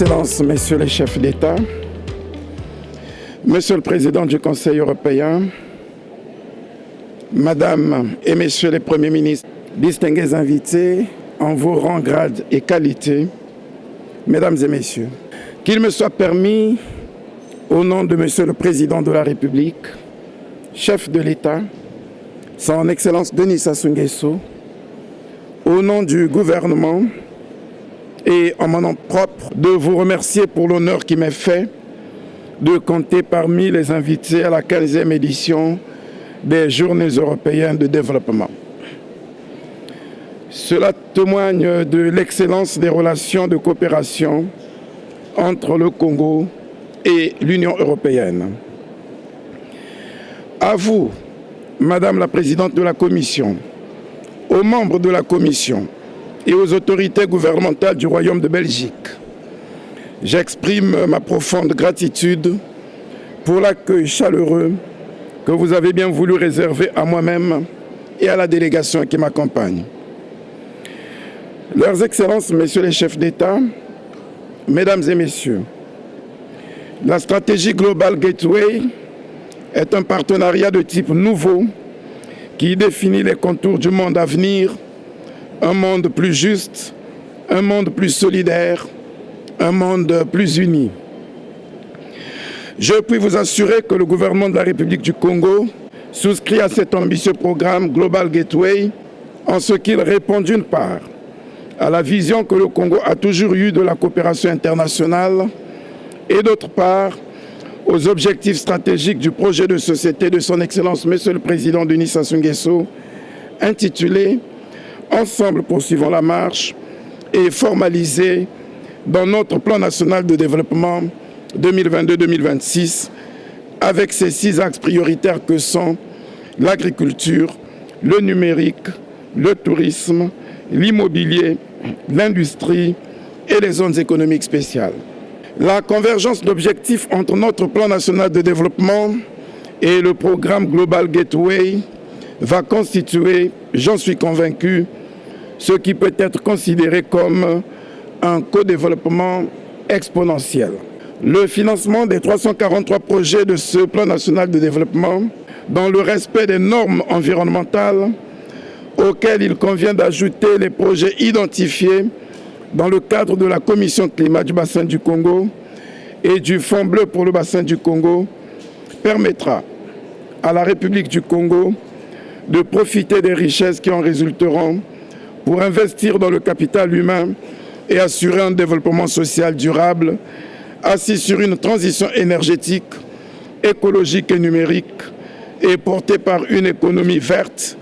Excellences, Messieurs les chefs d'État, Monsieur le Président du Conseil européen, Madame et Messieurs les Premiers ministres, distingués invités en vos rangs, grades et qualités, Mesdames et Messieurs, qu'il me soit permis, au nom de Monsieur le Président de la République, chef de l'État, Son Excellence Denis Sassou Nguesso, au nom du gouvernement et en mon nom propre, de vous remercier pour l'honneur qui m'est fait de compter parmi les invités à la 15e édition des Journées européennes de développement. Cela témoigne de l'excellence des relations de coopération entre le Congo et l'Union européenne. À vous, Madame la Présidente de la Commission, aux membres de la Commission et aux autorités gouvernementales du Royaume de Belgique, j'exprime ma profonde gratitude pour l'accueil chaleureux que vous avez bien voulu réserver à moi-même et à la délégation qui m'accompagne. Leurs Excellences, Messieurs les chefs d'État, Mesdames et Messieurs, la stratégie Global Gateway est un partenariat de type nouveau qui définit les contours du monde à venir, un monde plus juste, un monde plus solidaire, un monde plus uni. Je puis vous assurer que le gouvernement de la République du Congo souscrit à cet ambitieux programme Global Gateway en ce qu'il répond d'une part à la vision que le Congo a toujours eue de la coopération internationale et d'autre part aux objectifs stratégiques du projet de société de Son Excellence Monsieur le Président Denis Sassou Nguesso intitulé « Ensemble poursuivons la marche » et formalisé dans notre plan national de développement 2022-2026 avec ces 6 axes prioritaires que sont l'agriculture, le numérique, le tourisme, l'immobilier, l'industrie et les zones économiques spéciales. La convergence d'objectifs entre notre plan national de développement et le programme Global Gateway va constituer, j'en suis convaincu, ce qui peut être considéré comme un co-développement exponentiel. Le financement des 343 projets de ce plan national de développement, dans le respect des normes environnementales, auxquelles il convient d'ajouter les projets identifiés dans le cadre de la Commission climat du bassin du Congo et du Fonds bleu pour le bassin du Congo, permettra à la République du Congo de profiter des richesses qui en résulteront pour investir dans le capital humain et assurer un développement social durable, assis sur une transition énergétique, écologique et numérique, et portée par une économie verte,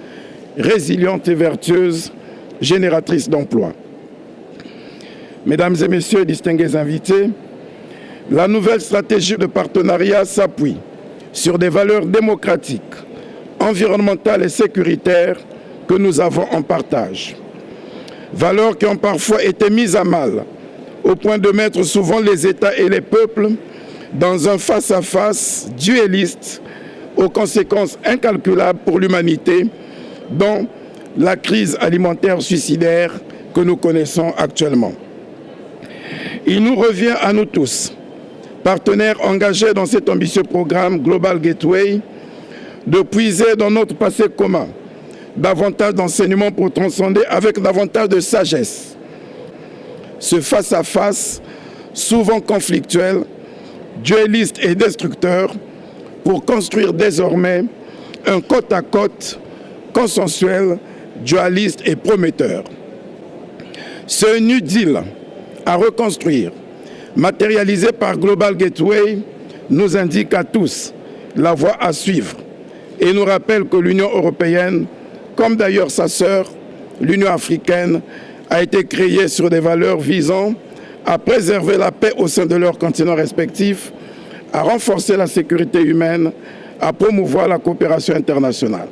résiliente et vertueuse, génératrice d'emplois. Mesdames et Messieurs, distingués invités, la nouvelle stratégie de partenariat s'appuie sur des valeurs démocratiques, environnementales et sécuritaires que nous avons en partage. Valeurs qui ont parfois été mises à mal, au point de mettre souvent les États et les peuples dans un face-à-face duelliste aux conséquences incalculables pour l'humanité, dont la crise alimentaire suicidaire que nous connaissons actuellement. Il nous revient à nous tous, partenaires engagés dans cet ambitieux programme Global Gateway, de puiser dans notre passé commun davantage d'enseignements pour transcender avec davantage de sagesse ce face-à-face souvent conflictuel, duelliste et destructeur pour construire désormais un côte-à-côte consensuel, dualiste et prometteur. Ce New Deal à reconstruire, matérialisé par Global Gateway, nous indique à tous la voie à suivre et nous rappelle que l'Union européenne, comme d'ailleurs sa sœur, l'Union africaine, a été créée sur des valeurs visant à préserver la paix au sein de leurs continents respectifs, à renforcer la sécurité humaine, à promouvoir la coopération internationale.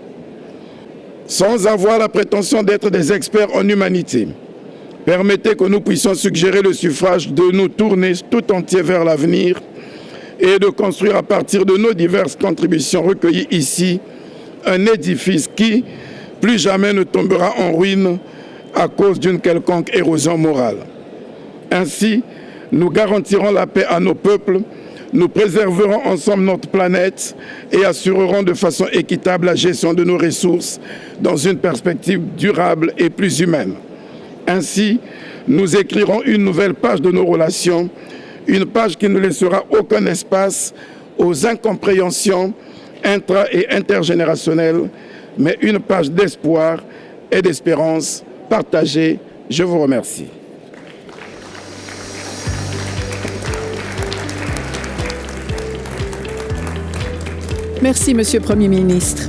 Sans avoir la prétention d'être des experts en humanité, permettez que nous puissions suggérer le suffrage de nous tourner tout entier vers l'avenir et de construire à partir de nos diverses contributions recueillies ici un édifice qui, plus jamais, ne tombera en ruine à cause d'une quelconque érosion morale. Ainsi, Nous garantirons la paix à nos peuples, nous préserverons ensemble notre planète et assurerons de façon équitable la gestion de nos ressources dans une perspective durable et plus humaine. Ainsi, nous écrirons une nouvelle page de nos relations, une page qui ne laissera aucun espace aux incompréhensions intra- et intergénérationnelles, mais une page d'espoir et d'espérance partagée. Je vous remercie. Merci, Monsieur le Premier ministre.